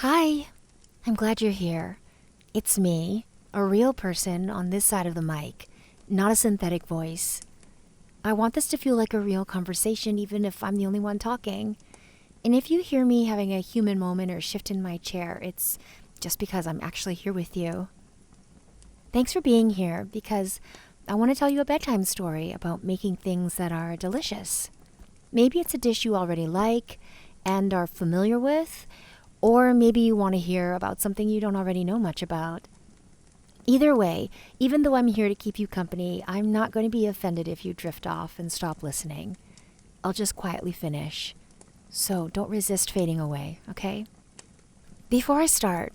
Hi, I'm glad you're here. It's me, a real person on this side of the mic, not a synthetic voice. I want this to feel like a real conversation, even if I'm the only one talking. And if you hear me having a human moment or shift in my chair, it's just because I'm actually here with you. Thanks for being here, because I want to tell you a bedtime story about making things that are delicious. Maybe it's a dish you already like and are familiar with, or maybe you want to hear about something you don't already know much about. Either way, even though I'm here to keep you company, I'm not going to be offended if you drift off and stop listening. I'll just quietly finish. So don't resist fading away, okay? Before I start,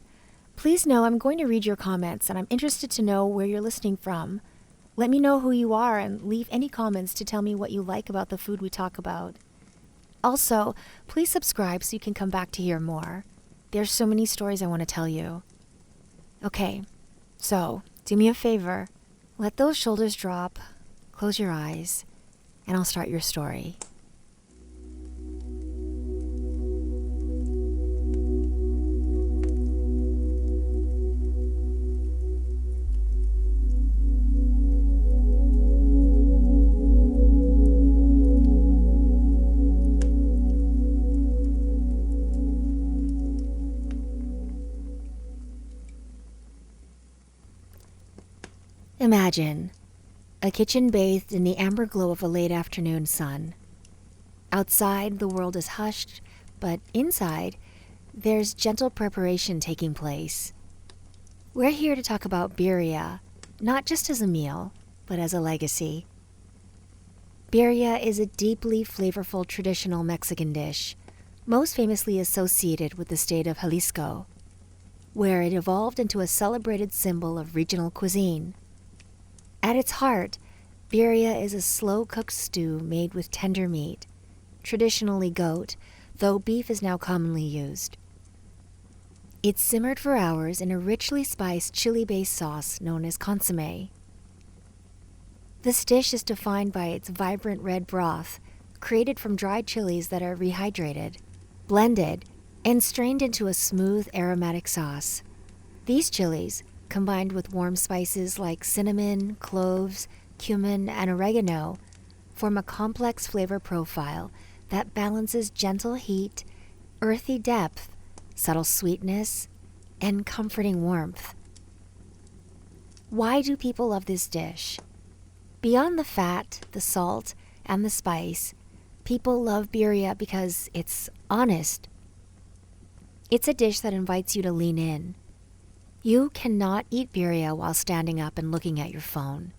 please know I'm going to read your comments and I'm interested to know where you're listening from. Let me know who you are and leave any comments to tell me what you like about the food we talk about. Also, please subscribe so you can come back to hear more. There's so many stories I want to tell you. Okay, so do me a favor. Let those shoulders drop, close your eyes, and I'll start your story. Imagine a kitchen bathed in the amber glow of a late afternoon sun. Outside, the world is hushed, but inside, there's gentle preparation taking place. We're here to talk about birria, not just as a meal, but as a legacy. Birria is a deeply flavorful traditional Mexican dish, most famously associated with the state of Jalisco, where it evolved into a celebrated symbol of regional cuisine. At its heart, birria is a slow-cooked stew made with tender meat, traditionally goat, though beef is now commonly used. It's simmered for hours in a richly spiced chili-based sauce known as consommé. This dish is defined by its vibrant red broth, created from dried chilies that are rehydrated, blended, and strained into a smooth aromatic sauce. These chilies, combined with warm spices like cinnamon, cloves, cumin, and oregano, form a complex flavor profile that balances gentle heat, earthy depth, subtle sweetness, and comforting warmth. Why do people love this dish? Beyond the fat, the salt, and the spice, people love birria because it's honest. It's a dish that invites you to lean in. You cannot eat birria while standing up and looking at your phone.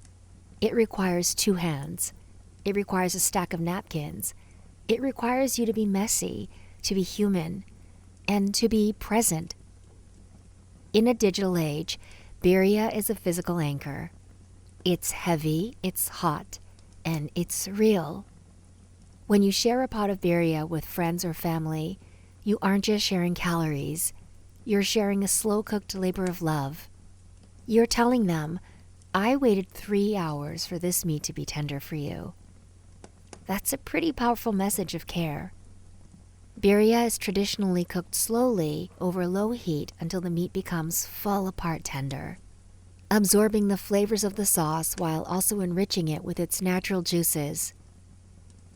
It requires two hands. It requires a stack of napkins. It requires you to be messy, to be human, and to be present. In a digital age, birria is a physical anchor. It's heavy, it's hot, and it's real. When you share a pot of birria with friends or family, you aren't just sharing calories. You're sharing a slow-cooked labor of love. You're telling them, I waited 3 hours for this meat to be tender for you. That's a pretty powerful message of care. Birria is traditionally cooked slowly over low heat until the meat becomes fall-apart tender, absorbing the flavors of the sauce while also enriching it with its natural juices.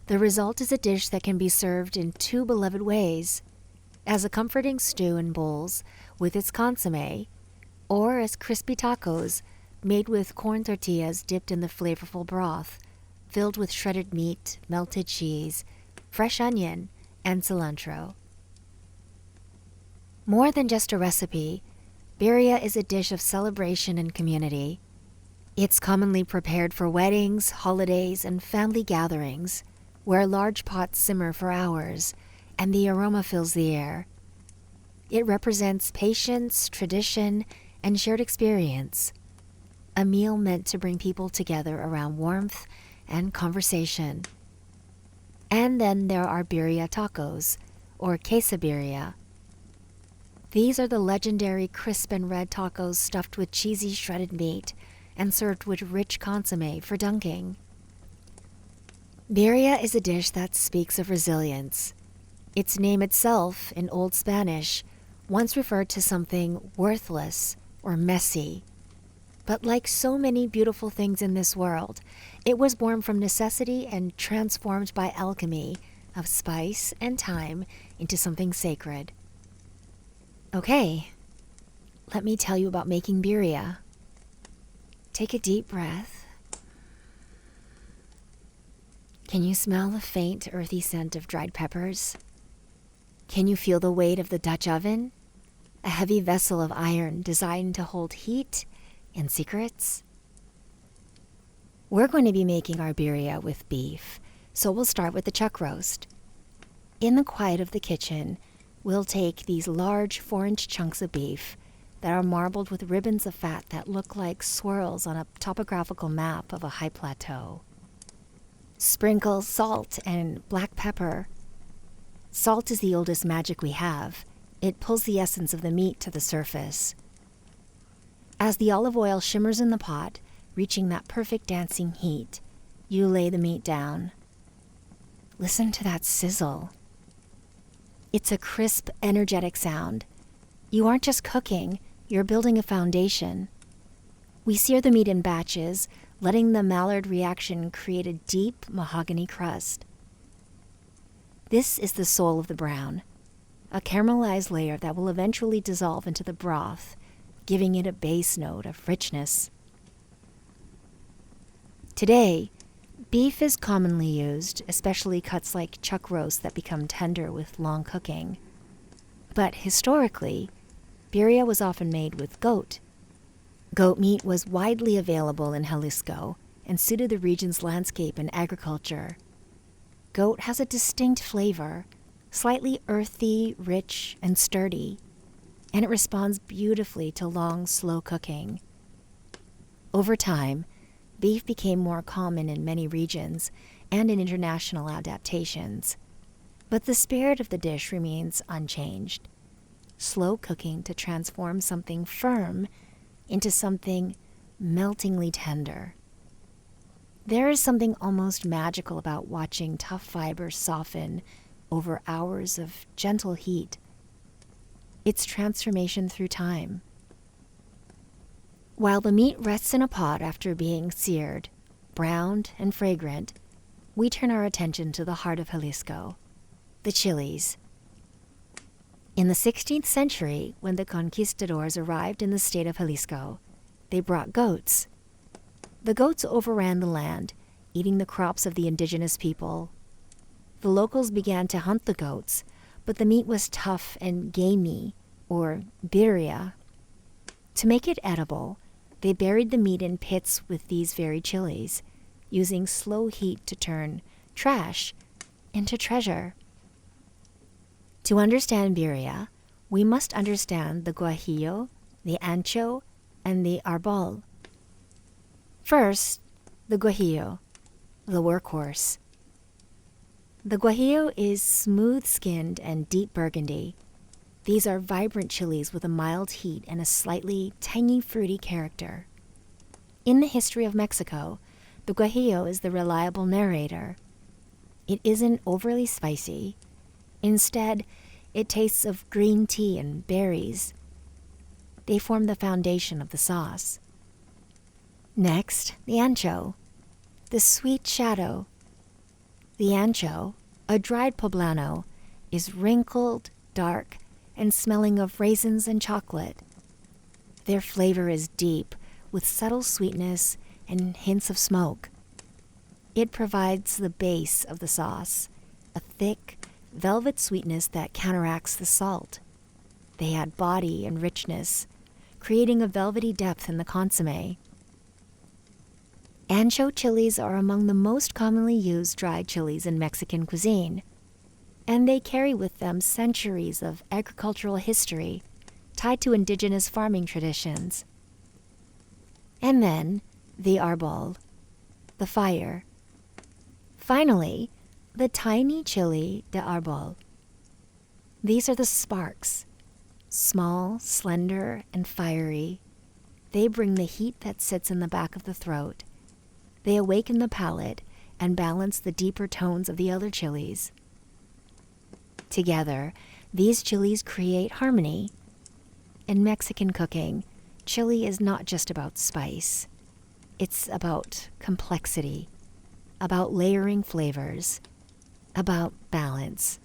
The result is a dish that can be served in two beloved ways: as a comforting stew in bowls with its consommé, or as crispy tacos made with corn tortillas dipped in the flavorful broth, filled with shredded meat, melted cheese, fresh onion, and cilantro. More than just a recipe, birria is a dish of celebration and community. It's commonly prepared for weddings, holidays, and family gatherings, where large pots simmer for hours, and the aroma fills the air. It represents patience, tradition, and shared experience. A meal meant to bring people together around warmth and conversation. And then there are birria tacos, or quesabirria. These are the legendary crisp and red tacos stuffed with cheesy shredded meat and served with rich consommé for dunking. Birria is a dish that speaks of resilience. Its name itself, in Old Spanish, once referred to something worthless or messy. But like so many beautiful things in this world, it was born from necessity and transformed by alchemy of spice and time into something sacred. Okay, let me tell you about making birria. Take a deep breath. Can you smell the faint, earthy scent of dried peppers? Can you feel the weight of the Dutch oven? A heavy vessel of iron designed to hold heat and secrets? We're going to be making our birria with beef, so we'll start with the chuck roast. In the quiet of the kitchen, we'll take these large 4-inch chunks of beef that are marbled with ribbons of fat that look like swirls on a topographical map of a high plateau. Sprinkle salt and black pepper. Salt is the oldest magic we have. It pulls the essence of the meat to the surface. As the olive oil shimmers in the pot, reaching that perfect dancing heat, you lay the meat down. Listen to that sizzle. It's a crisp, energetic sound. You aren't just cooking, you're building a foundation. We sear the meat in batches, letting the Maillard reaction create a deep mahogany crust. This is the soul of the brown, a caramelized layer that will eventually dissolve into the broth, giving it a base note of richness. Today, beef is commonly used, especially cuts like chuck roast that become tender with long cooking. But historically, birria was often made with goat. Goat meat was widely available in Jalisco and suited the region's landscape and agriculture. Goat has a distinct flavor, slightly earthy, rich, and sturdy, and it responds beautifully to long, slow cooking. Over time, beef became more common in many regions and in international adaptations, but the spirit of the dish remains unchanged. Slow cooking to transform something firm into something meltingly tender. There is something almost magical about watching tough fibers soften over hours of gentle heat. It's transformation through time. While the meat rests in a pot after being seared, browned, and fragrant, we turn our attention to the heart of Jalisco, the chilies. In the 16th century, when the conquistadors arrived in the state of Jalisco, they brought goats. The goats overran the land, eating the crops of the indigenous people. The locals began to hunt the goats, but the meat was tough and gamey, or birria. To make it edible, they buried the meat in pits with these very chilies, using slow heat to turn trash into treasure. To understand birria, we must understand the guajillo, the ancho, and the arbol. First, the guajillo, the workhorse. The guajillo is smooth-skinned and deep burgundy. These are vibrant chilies with a mild heat and a slightly tangy, fruity character. In the history of Mexico, the guajillo is the reliable narrator. It isn't overly spicy. Instead, it tastes of green tea and berries. They form the foundation of the sauce. Next, the ancho, the sweet shadow. The ancho, a dried poblano, is wrinkled, dark, and smelling of raisins and chocolate. Their flavor is deep, with subtle sweetness and hints of smoke. It provides the base of the sauce, a thick, velvet sweetness that counteracts the salt. They add body and richness, creating a velvety depth in the consommé. Ancho chilies are among the most commonly used dried chilies in Mexican cuisine, and they carry with them centuries of agricultural history tied to indigenous farming traditions. And then, the arbol, the fire. Finally, the tiny chili de arbol. These are the sparks, small, slender, and fiery. They bring the heat that sits in the back of the throat. They awaken the palate and balance the deeper tones of the other chilies. Together, these chilies create harmony, In Mexican cooking, chili is not just about spice. It's about complexity, about layering flavors, about balance.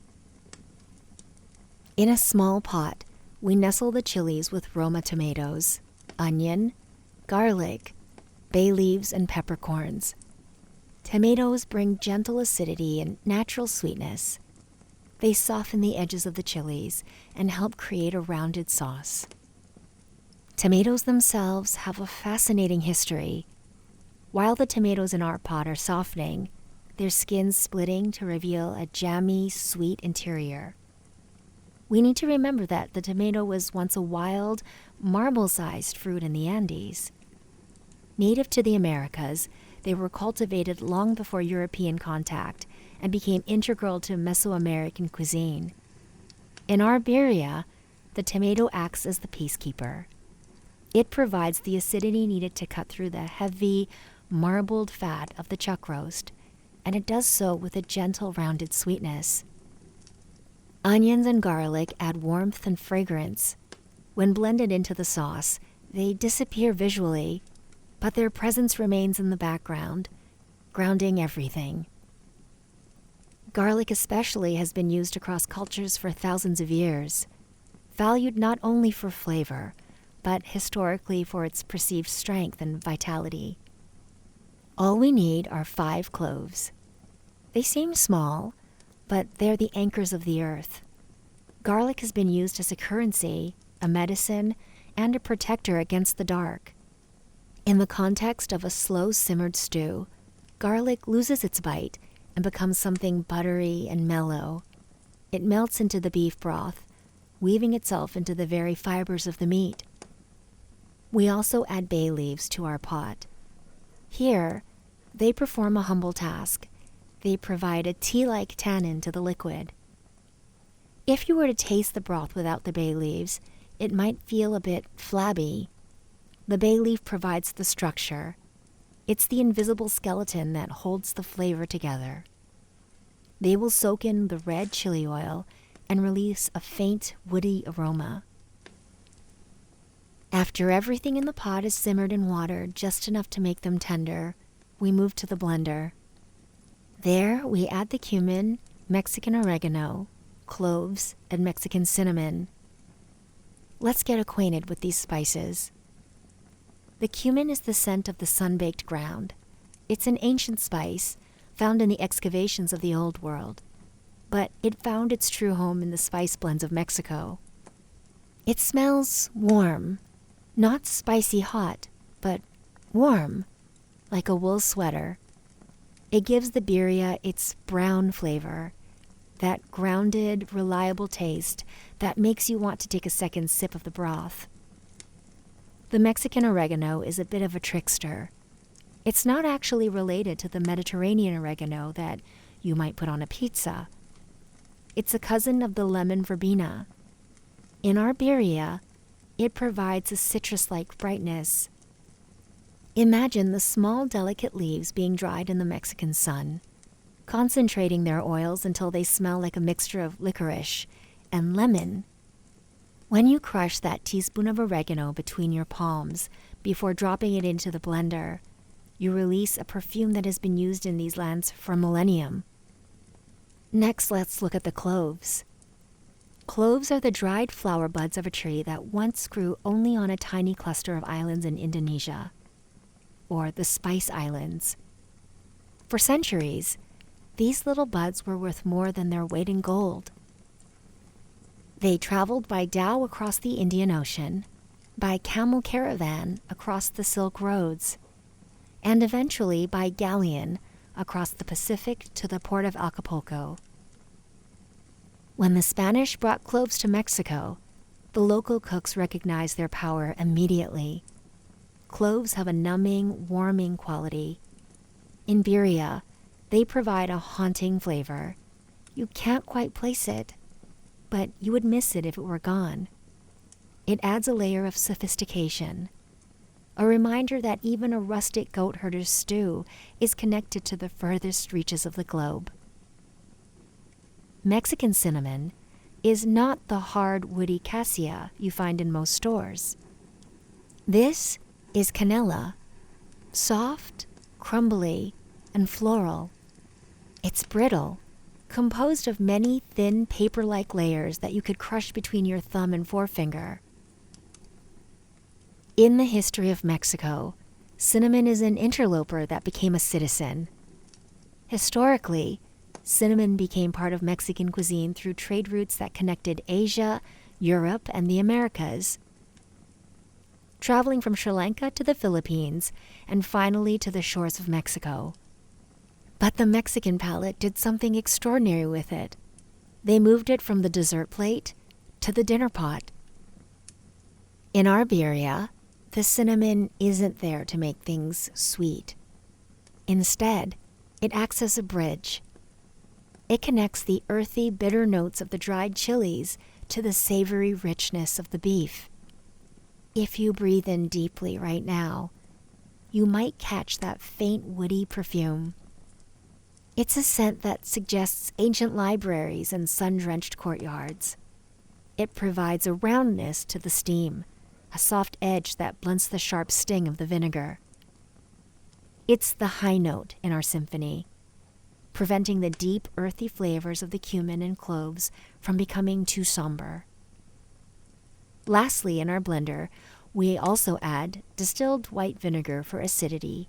In a small pot, we nestle the chilies with Roma tomatoes, onion, garlic, bay leaves, and peppercorns. Tomatoes bring gentle acidity and natural sweetness. They soften the edges of the chilies and help create a rounded sauce. Tomatoes themselves have a fascinating history. While the tomatoes in our pot are softening, their skins splitting to reveal a jammy, sweet interior. We need to remember that the tomato was once a wild, marble-sized fruit in the Andes. Native to the Americas, they were cultivated long before European contact and became integral to Mesoamerican cuisine. In our birria, the tomato acts as the peacekeeper. It provides the acidity needed to cut through the heavy, marbled fat of the chuck roast, and it does so with a gentle, rounded sweetness. Onions and garlic add warmth and fragrance. When blended into the sauce, they disappear visually, but their presence remains in the background, grounding everything. Garlic especially has been used across cultures for thousands of years, valued not only for flavor, but historically for its perceived strength and vitality. All we need are 5 cloves. They seem small, but they're the anchors of the earth. Garlic has been used as a currency, a medicine, and a protector against the dark. In the context of a slow-simmered stew, garlic loses its bite and becomes something buttery and mellow. It melts into the beef broth, weaving itself into the very fibers of the meat. We also add bay leaves to our pot. Here, they perform a humble task. They provide a tea-like tannin to the liquid. If you were to taste the broth without the bay leaves, it might feel a bit flabby. The bay leaf provides the structure. It's the invisible skeleton that holds the flavor together. They will soak in the red chili oil and release a faint, woody aroma. After everything in the pot is simmered in water just enough to make them tender, we move to the blender. There, we add the cumin, Mexican oregano, cloves, and Mexican cinnamon. Let's get acquainted with these spices. The cumin is the scent of the sun-baked ground. It's an ancient spice found in the excavations of the Old World, but it found its true home in the spice blends of Mexico. It smells warm, not spicy hot, but warm, like a wool sweater. It gives the birria its brown flavor, that grounded, reliable taste that makes you want to take a second sip of the broth. The Mexican oregano is a bit of a trickster. It's not actually related to the Mediterranean oregano that you might put on a pizza. It's a cousin of the lemon verbena. In our birria, it provides a citrus-like brightness. Imagine the small, delicate leaves being dried in the Mexican sun, concentrating their oils until they smell like a mixture of licorice and lemon. When you crush that teaspoon of oregano between your palms before dropping it into the blender, you release a perfume that has been used in these lands for millennium. Next, let's look at the cloves. Cloves are the dried flower buds of a tree that once grew only on a tiny cluster of islands in Indonesia, or the Spice Islands. For centuries, these little buds were worth more than their weight in gold. They traveled by dhow across the Indian Ocean, by camel caravan across the Silk Roads, and eventually by galleon across the Pacific to the port of Acapulco. When the Spanish brought cloves to Mexico, the local cooks recognized their power immediately. Cloves have a numbing, warming quality. In birria, they provide a haunting flavor. You can't quite place it, but you would miss it if it were gone. It adds a layer of sophistication, a reminder that even a rustic goat herder's stew is connected to the furthest reaches of the globe. Mexican cinnamon, is not the hard, woody cassia you find in most stores. This is canela, soft, crumbly, and floral. It's brittle, composed of many thin paper-like layers that you could crush between your thumb and forefinger. In the history of Mexico, cinnamon is an interloper that became a citizen. Historically, cinnamon became part of Mexican cuisine through trade routes that connected Asia, Europe, and the Americas. Traveling from Sri Lanka to the Philippines, and finally to the shores of Mexico. But the Mexican palate did something extraordinary with it. They moved it from the dessert plate to the dinner pot. In our birria, the cinnamon isn't there to make things sweet. Instead, it acts as a bridge. It connects the earthy, bitter notes of the dried chilies to the savory richness of the beef. If you breathe in deeply right now, you might catch that faint woody perfume. It's a scent that suggests ancient libraries and sun-drenched courtyards. It provides a roundness to the steam, a soft edge that blunts the sharp sting of the vinegar. It's the high note in our symphony, preventing the deep, earthy flavors of the cumin and cloves from becoming too somber. Lastly, in our blender, we also add distilled white vinegar for acidity.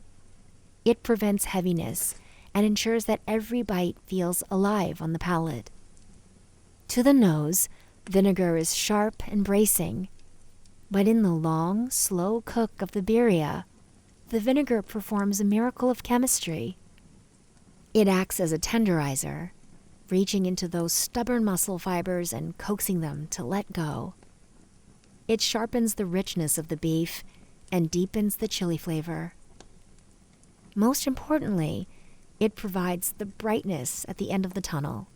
It prevents heaviness and ensures that every bite feels alive on the palate. To the nose, vinegar is sharp and bracing, but in the long, slow cook of the birria, the vinegar performs a miracle of chemistry. It acts as a tenderizer, reaching into those stubborn muscle fibers and coaxing them to let go. It sharpens the richness of the beef and deepens the chili flavor. Most importantly, it provides the brightness at the end of the tunnel.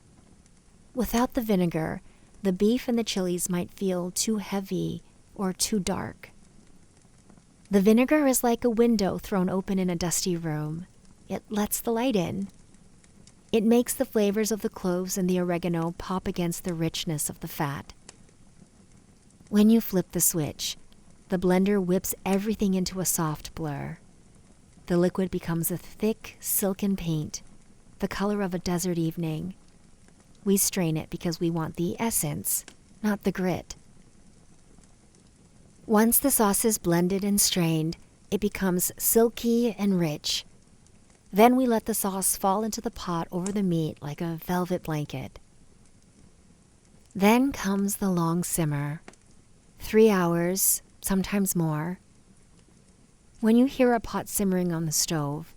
Without the vinegar, the beef and the chilies might feel too heavy or too dark. The vinegar is like a window thrown open in a dusty room. It lets the light in. It makes the flavors of the cloves and the oregano pop against the richness of the fat. When you flip the switch, the blender whips everything into a soft blur. The liquid becomes a thick, silken paint, the color of a desert evening. We strain it because we want the essence, not the grit. Once the sauce is blended and strained, it becomes silky and rich. Then we let the sauce fall into the pot over the meat like a velvet blanket. Then comes the long simmer. 3 hours, sometimes more. When you hear a pot simmering on the stove,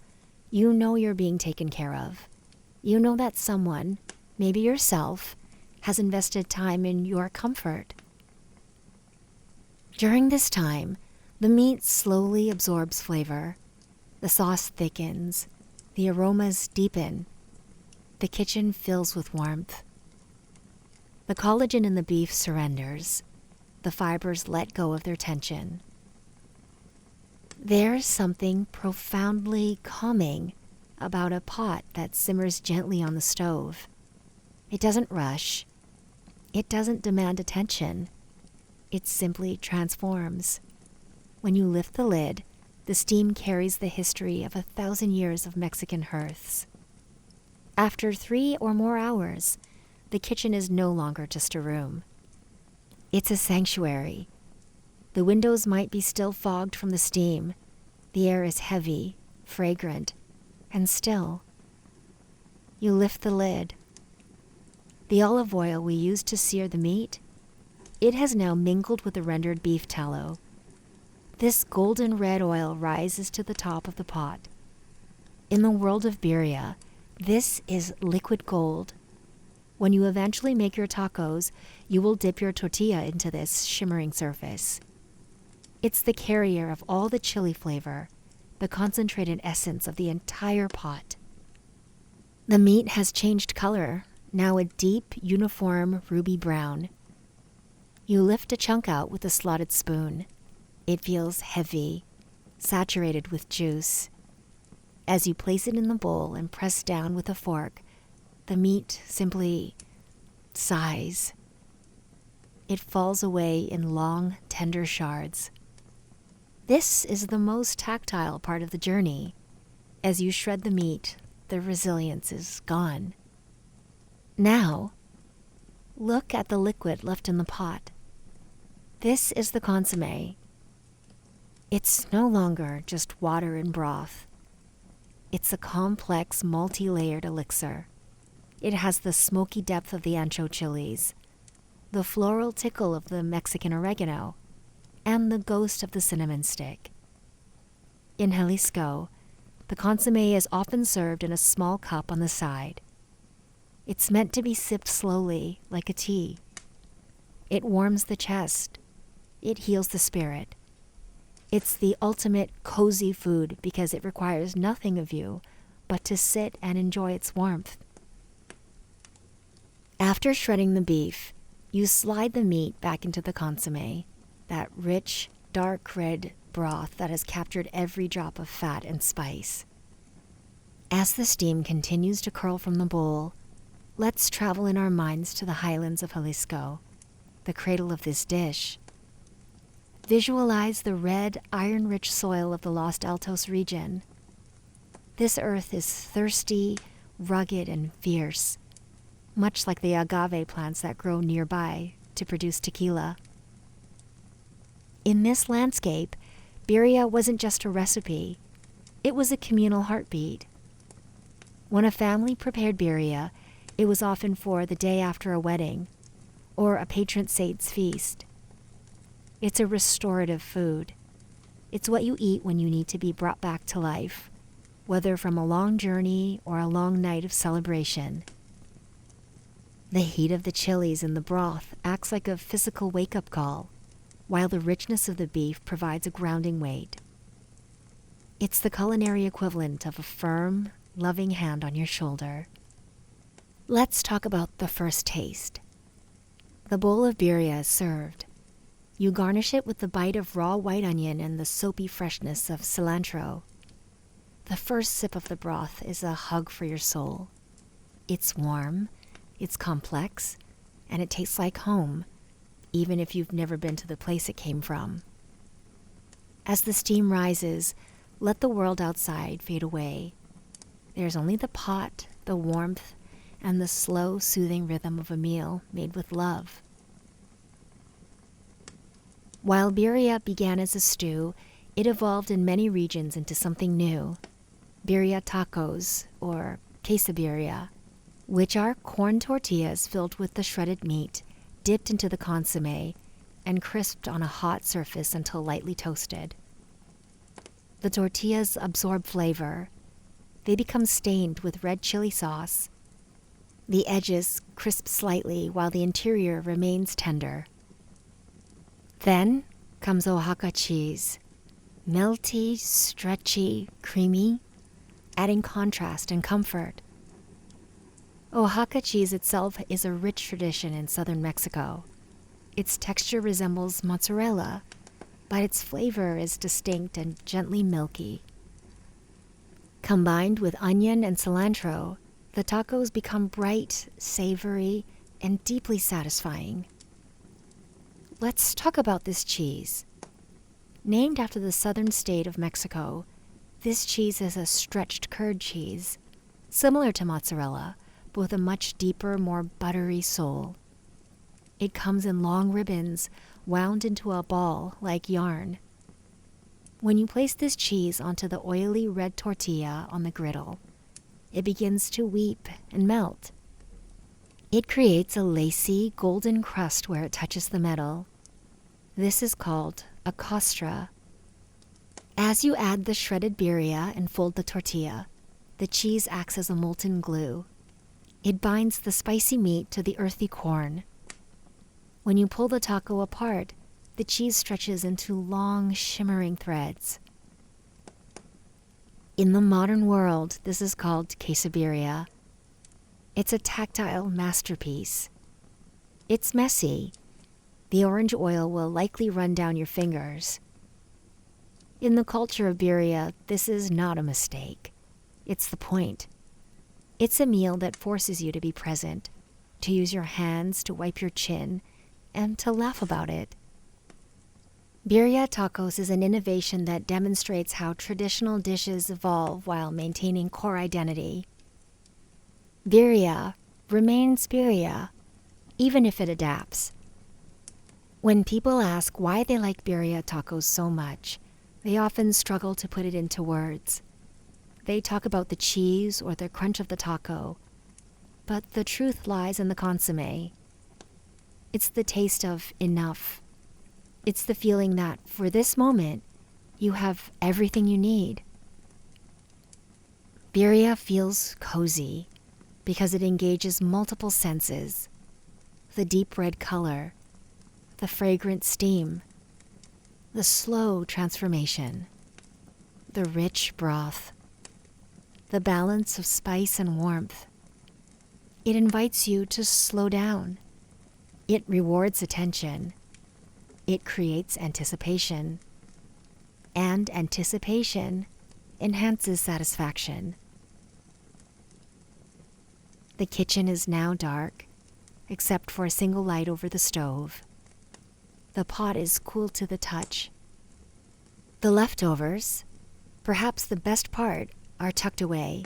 you know you're being taken care of. You know that someone, maybe yourself, has invested time in your comfort. During this time, the meat slowly absorbs flavor. The sauce thickens. The aromas deepen. The kitchen fills with warmth. The collagen in the beef surrenders. The fibers let go of their tension. There's something profoundly calming about a pot that simmers gently on the stove. It doesn't rush. It doesn't demand attention. It simply transforms. When you lift the lid, the steam carries the history of 1,000 years of Mexican hearths. After 3 or more hours, the kitchen is no longer just a room. It's a sanctuary. The windows might be still fogged from the steam. The air is heavy, fragrant, and still. You lift the lid. The olive oil we used to sear the meat, it has now mingled with the rendered beef tallow. This golden red oil rises to the top of the pot. In the world of birria, this is liquid gold. When you eventually make your tacos, you will dip your tortilla into this shimmering surface. It's the carrier of all the chili flavor, the concentrated essence of the entire pot. The meat has changed color, now a deep, uniform ruby brown. You lift a chunk out with a slotted spoon. It feels heavy, saturated with juice. As you place it in the bowl and press down with a fork, the meat simply sighs. it falls away in long, tender shards. This is the most tactile part of the journey. As you shred the meat, the resilience is gone. Now, look at the liquid left in the pot. This is the consommé. It's no longer just water and broth. It's a complex, multi-layered elixir. It has the smoky depth of the ancho chilies, the floral tickle of the Mexican oregano, and the ghost of the cinnamon stick. In Jalisco, the consommé is often served in a small cup on the side. It's meant to be sipped slowly, like a tea. It warms the chest. It heals the spirit. It's the ultimate cozy food because it requires nothing of you but to sit and enjoy its warmth. After shredding the beef, you slide the meat back into the consommé, that rich, dark red broth that has captured every drop of fat and spice. As the steam continues to curl from the bowl, let's travel in our minds to the highlands of Jalisco, the cradle of this dish. Visualize the red, iron-rich soil of the Los Altos region. This earth is thirsty, rugged, and fierce, much like the agave plants that grow nearby to produce tequila. In this landscape, birria wasn't just a recipe. It was a communal heartbeat. When a family prepared birria, it was often for the day after a wedding or a patron saint's feast. It's a restorative food. It's what you eat when you need to be brought back to life, whether from a long journey or a long night of celebration. The heat of the chilies in the broth acts like a physical wake-up call, while the richness of the beef provides a grounding weight. It's the culinary equivalent of a firm, loving hand on your shoulder. Let's talk about the first taste. The bowl of birria is served. You garnish it with the bite of raw white onion and the soapy freshness of cilantro. The first sip of the broth is a hug for your soul. It's warm, it's complex, and it tastes like home, even if you've never been to the place it came from. As the steam rises, let the world outside fade away. There's only the pot, the warmth, and the slow, soothing rhythm of a meal made with love. While birria began as a stew, it evolved in many regions into something new, Birria Tacos, or quesabirria, which are corn tortillas filled with the shredded meat, dipped into the consommé, and crisped on a hot surface until lightly toasted. The tortillas absorb flavor. They become stained with red chili sauce. The edges crisp slightly while the interior remains tender. Then comes Oaxaca cheese, melty, stretchy, creamy, adding contrast and comfort. Oaxaca cheese itself is a rich tradition in southern Mexico. Its texture resembles mozzarella, but its flavor is distinct and gently milky. Combined with onion and cilantro, the tacos become bright, savory, and deeply satisfying. Let's talk about this cheese. Named after the southern state of Mexico, this cheese is a stretched curd cheese, similar to mozzarella, but with a much deeper, more buttery soul. It comes in long ribbons, wound into a ball like yarn. When you place this cheese onto the oily red tortilla on the griddle, it begins to weep and melt. It creates a lacy, golden crust where it touches the metal. This is called a costra. As you add the shredded birria and fold the tortilla, the cheese acts as a molten glue. It binds the spicy meat to the earthy corn. When you pull the taco apart, the cheese stretches into long, shimmering threads. In the modern world, this is called quesabirria. It's a tactile masterpiece. It's messy. The orange oil will likely run down your fingers. In the culture of birria, this is not a mistake. It's the point. It's a meal that forces you to be present, to use your hands to wipe your chin, and to laugh about it. Birria Tacos is an innovation that demonstrates how traditional dishes evolve while maintaining core identity. Birria remains birria, even if it adapts. When people ask why they like birria tacos so much, they often struggle to put it into words. They talk about the cheese or the crunch of the taco, but the truth lies in the consommé. It's the taste of enough. It's the feeling that, for this moment, you have everything you need. Birria feels cozy because it engages multiple senses: the deep red color, the fragrant steam, the slow transformation, the rich broth, the balance of spice and warmth. It invites you to slow down. It rewards attention. It creates anticipation. And anticipation enhances satisfaction. The kitchen is now dark, except for a single light over the stove. The pot is cool to the touch. The leftovers, perhaps the best part, are tucked away.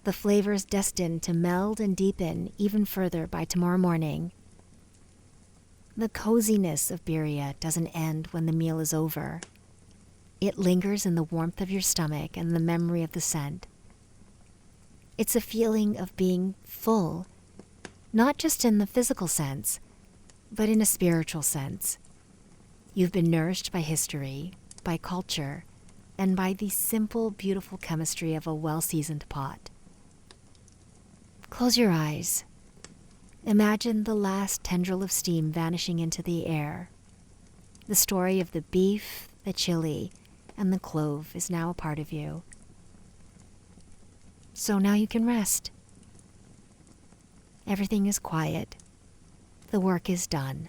The flavors destined to meld and deepen even further by tomorrow morning. The coziness of birria doesn't end when the meal is over. It lingers in the warmth of your stomach and the memory of the scent. It's a feeling of being full, not just in the physical sense, but in a spiritual sense. You've been nourished by history, by culture, and by the simple, beautiful chemistry of a well-seasoned pot. Close your eyes. Imagine the last tendril of steam vanishing into the air. The story of the beef, the chili, and the clove is now a part of you. So now you can rest. Everything is quiet. The work is done.